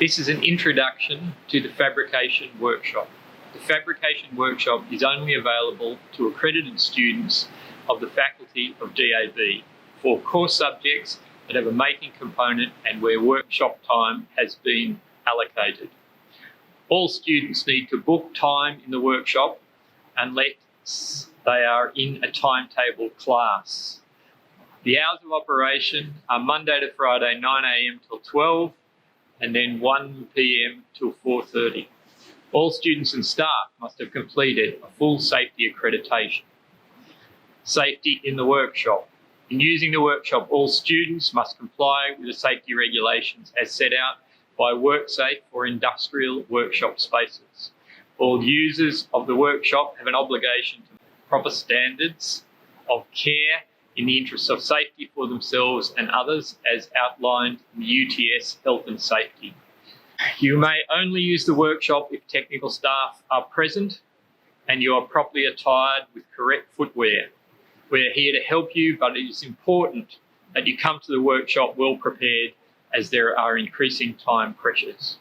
This is an introduction to the Fabrication workshop. The Fabrication workshop is only available to accredited students of the Faculty of DAB for course subjects that have a making component and where workshop time has been allocated. All students need to book time in the workshop unless they are in a timetable class. The hours of operation are Monday to Friday, 9 a.m. till 12, and then 1 p.m. till 4:30. All students and staff must have completed a full safety accreditation. Safety in the workshop. In using the workshop, all students must comply with the safety regulations as set out by WorkSafe for industrial workshop spaces. All users of the workshop have an obligation to proper standards of care in the interests of safety for themselves and others as outlined in the UTS Health and Safety. You may only use the workshop if technical staff are present and you are properly attired with correct footwear. We're here to help you, but it is important that you come to the workshop well prepared as there are increasing time pressures.